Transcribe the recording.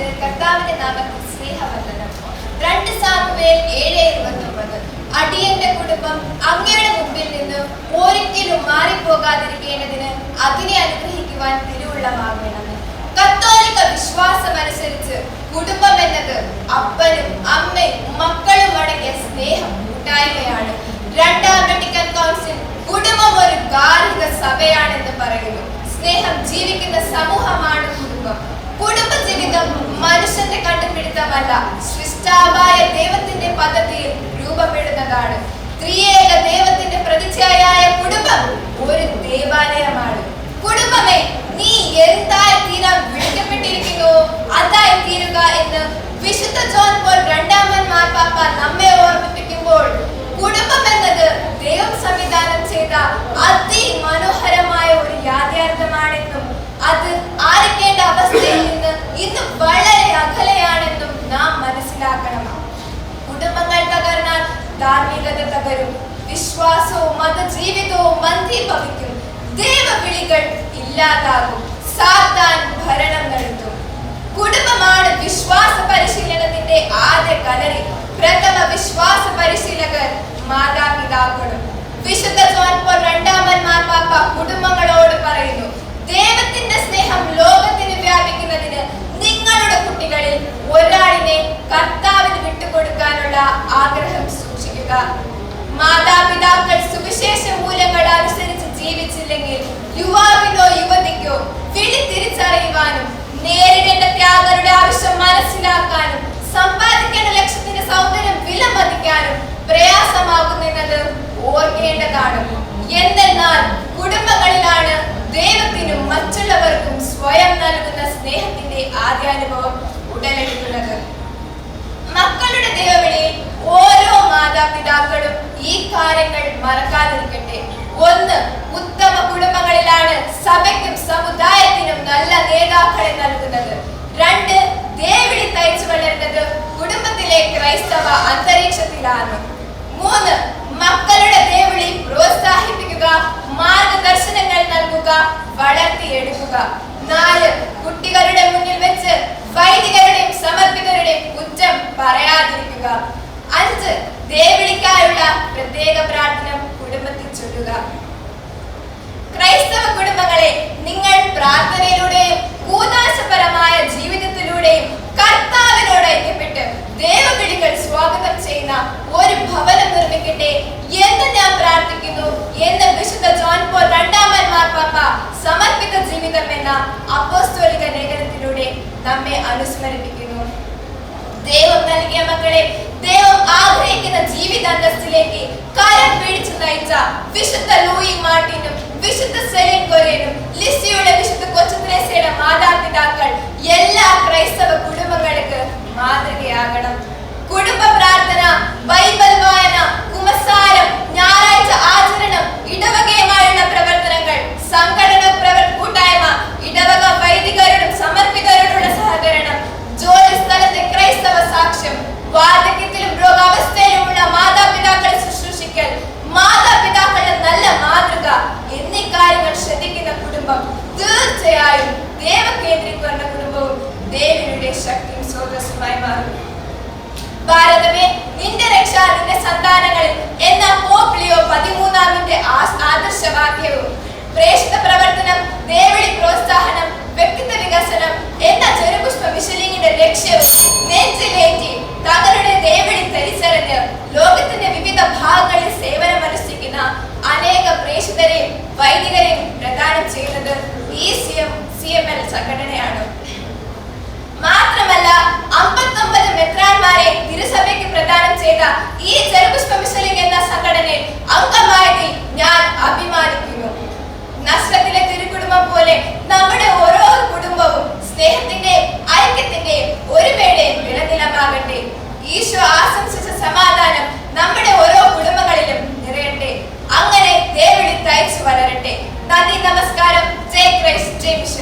വിളിച്ചത് കർത്താവിന്റെ നാമത്തിൽ സ്നേഹവന്ദനം. 2 സാമുവേൽ 7:29. അടിയന്റെ കുടുംബം അങ്ങയുടെ മുമ്പിൽ നിന്ന് ഒരിക്കലും മാറിപ്പോകാതിരിക്കേണ്ടതിന് അതിനെ അനുഗ്രഹിക്കുവാൻ തിരുവുള്ളമാകണമെന്ന്. കത്തോലിക്ക വിശ്വാസമനുസരിച്ച് കുടുംബം എന്നത് അപ്പനും അമ്മയും മക്കളും അടങ്ങിയ സ്നേഹം കൂട്ടായ്മയാണ്. 2ാം വെട്ടിക്കൻ കൗൺസിൽ കുടുംബം ഒരു ഗാർഹിക സഭയാണെന്ന് പറയുന്നു. സ്നേഹം ജീവിക്കുന്ന സമൂഹമാണ് കുടുംബം. കുടുംബജീവിതം മനുഷ്യന്റെ കണ്ടുപിടുത്തമല്ല, സൃഷ്ടാവായ ദൈവത്തിന്റെ പദ്ധതിയിൽ രൂപപ്പെടുന്നതാണ്. ത്രിയേക ദൈവത്തിന്റെ പ്രതിച്ഛായയായ കുടുംബം ഒരു ദേവാലയമാണ്. കുടുംബമേ, നീ എന്തായി തീരാൻ വിളിക്കപ്പെട്ടിരിക്കുന്നു അതായി തീരുക എന്ന് വിശുദ്ധ ജോൺ പോൾ രണ്ടാമൻ മാർപ്പാപ്പ നമ്മെ ഓർമ്മിപ്പിക്കുമ്പോൾ, കുടുംബം എന്നത് ദൈവം സംവിധാനം ചെയ്ത അതിമനോഹരമായ ഒരു യാഥാർത്ഥ്യമാണെന്നും അത് ആയിരിക്കേണ്ട അവസ്ഥയിൽ നിന്ന് ഇന്ന് വളരെ അകലെയാണെന്നും നാം മനസ്സിലാക്കണം. കുടുംബങ്ങൾ തകർന്നാൽ ധാർമ്മികത തകരും, വിശ്വാസവും മതജീവിതവും മന്ദീഭവിക്കും, ദൈവവിളികൾ ഇല്ലാതാകും, സാത്താൻ ഭരണം നടത്തും. കുടുംബമാണ് വിശ്വാസ പരിശീലനത്തിന്റെ ആദ്യ കളരി. പ്രഥമ വിശ്വാസ പരിശീലകർ മാതാപിതാക്കളും. വിശുദ്ധ ജോൺ പോൾ രണ്ടാമൻ മാർപ്പാപ്പ കുടുംബങ്ങളോട് പറയുന്നു, ദൈവത്തിന്റെ സ്നേഹം ലോകത്തിന് വ്യാപിക്കുന്നതിന് നിങ്ങളുടെ കുട്ടികളിൽ ഒരാളിനെ കർത്താവിന് വിട്ടുകൊടുക്കാനുള്ള ആഗ്രഹം സൂക്ഷിക്കുക. മാതാപിതാക്കൾ സുവിശേഷ മൂല്യങ്ങൾ അനുസരിച്ച് ജീവിച്ചില്ലെങ്കിൽ യുവാവിനോ യുവതിക്കോ വിളി തിരിച്ചറിയുവാനും നേരിടേണ്ട ത്യാഗങ്ങളുടെ ആവശ്യം മനസ്സിലാക്കാനും സമ്പാദിക്കേണ്ട ലക്ഷ്യത്തിന്റെ സൗന്ദര്യം വിലമതിക്കാനും പ്രയാസമാകുന്നത് ഓർക്കേണ്ടതാണ്. എന്തെന്നാൽ കുടുംബങ്ങളിലാണ് ദൈവത്തിനും മറ്റുള്ളവർക്കും സ്വയം നൽകുന്ന സ്നേഹത്തിന്റെ ആദ്യാനുഭവം ഉടലെടുക്കുന്നത്. മക്കളുടെ ദൈവവിളിയിൽ ഓരോ മാതാപിതാക്കളും ഈ കാര്യങ്ങൾ മറക്കാതിരിക്കട്ടെ. 1. ഉത്തമ കുടുംബങ്ങളിലാണ് സഭയ്ക്കും സമുദായത്തിനും നല്ല നേതാക്കളെ നൽകുന്നത്. 2. ദേവിളി തയ്ച്ചു വളരുന്നത് കുടുംബത്തിലെ ക്രൈസ്തവ അന്തരീക്ഷത്തിലാണ്. 3. മക്കളുടെ ദേവിളി പ്രോത്സാഹിപ്പിക്കുക, മാർഗദർശനങ്ങൾ നൽകുക, വളർത്തിയെടുക്കുക. 4. കുട്ടികളുടെ മുന്നിൽ വെച്ച് വൈദികരുടെയും സമർപ്പിതരുടെയും കുറ്റം പറയാതിരിക്കുക. 5. ദേവിളിക്കായുള്ള പ്രത്യേക പ്രാർത്ഥന കുടുംബത്തിൽ ചൊല്ലുക. ക്രൈസ്തവ കുടുംബങ്ങളെ, നിങ്ങൾ പ്രാർത്ഥനയിലൂടെയും കൂദാശപരമായ ജീവിതത്തിലൂടെയും കർത്താവിനോട് ഐക്യപ്പെട്ട് ദൈവവിളികൾ സ്വാഗതം ചെയ്യുന്ന ഒരു ഭവനം നിർമ്മിക്കട്ടെ എന്ന് ഞാൻ പ്രാർത്ഥിക്കുന്നു എന്ന് വിശുദ്ധ ജോൺ പോൾ രണ്ടാമൻ മാർപ്പാപ്പ സമർപ്പിത ജീവിതം എന്ന അപ്പോസ്തോലിക ലേഖനത്തിലൂടെ നമ്മെ അനുസ്മരിപ്പിക്കുന്നു. ദൈവം നൽകിയ മക്കളെ ദൈവം ആഗ്രഹിക്കുന്ന ജീവിതാന്തസ്സിലേക്ക് കരം പിടിച്ചു നയിച്ച വിശുദ്ധ ലൂയി മാർട്ടിനും വിശുദ്ധ സെലിൻ കൊരേനും ലിസിയുടെ വിശുദ്ധ കൊച്ചുത്രേസ്യയുടെ മാതാപിതാക്കൾ എല്ലാ ക്രൈസ്തവ കുടുംബങ്ങൾക്ക് മാതൃകയാകണം. കുടുംബ പ്രാർത്ഥന, ബൈബിൾ വായന, കുമ്പസാരം, ഞായറാഴ്ച ആചരണം, ഇടവകയുമായുള്ള പ്രവർത്തനങ്ങൾ, സംഘടന കൂട്ടായ്മ, ഇടവക വൈദികരോടും സമർപ്പിതരോടുള്ള സഹകരണം, ജോലി സ്ഥലത്തെ ക്രൈസ്തവ സാക്ഷ്യം, വാർദ്ധക്യത്തിലും രോഗാവസ്ഥയിലുമുള്ള മാതാപിതാക്കളെ ശുശ്രൂഷിക്കൽ, മാതാപിതാക്കളുടെ നല്ല മാതൃക എന്നീ കാര്യങ്ങൾ ശ്രദ്ധിക്കുന്ന കുടുംബം തീർച്ചയായും ദൈവകേന്ദ്രീകരണ കുടുംബവും ദൈവയുടെ ശക്തിയും സ്രോതസ്സുമായി മാറും. ഭാരതമേ, നിന്റെ രക്ഷ നിന്റെ സന്താനങ്ങളിൽ എന്ന പോപ്പ് ലിയോ 13 ആദർശവാക്യവും പ്രേക്ഷിത പ്രവർത്തനം, ദേവിളി പ്രോത്സാഹനം, വ്യക്തിത്വ വികസനം എന്ന ചെറുപുഷ്പ മിഷലിംഗിന്റെ ലക്ഷ്യവും നെഞ്ചിലേറ്റി തങ്ങളുടെ ദേവിളി തിരിച്ചറിഞ്ഞ് ലോകത്തിന്റെ വിവിധ ഭാഗങ്ങളിൽ സേവനമനുഷ്ഠിക്കുന്ന അനേക പ്രേക്ഷിതരെയും വൈദികരെയും പ്രദാനം ചെയ്യുന്നത് ഈ CML സംഘടനയാണ്. മാത്രമല്ല 59 മെത്രാന്മാരെ തിരുസഭയ്ക്ക് പ്രദാനം ചെയ്ത ഈ ചെറുപുഷ്പ മിഷലിംഗ് എന്ന സംഘടനയിൽ അംഗമായതിൽ ഞാൻ അഭിമാനിക്കുന്നു. നസ്രത്തിലെ തിരുക്കുടുംബം പോലെ നമ്മുടെ ഓരോ കുടുംബവും സ്നേഹത്തിന്റെയും ഐക്യത്തിന്റെയും ഒരുമയുടെയും നിലനിലമാകട്ടെ. ഈശോ ആശംസിച്ച സമാധാനം നമ്മുടെ ഓരോ കുടുംബങ്ങളിലും നിറയട്ടെ. അങ്ങനെ ദേവിളി തയ്ച്ചു വളരട്ടെ. നന്ദി, നമസ്കാരം. ജയ് ക്രൈസ്റ്റ്, ജയ് മിഷൻ.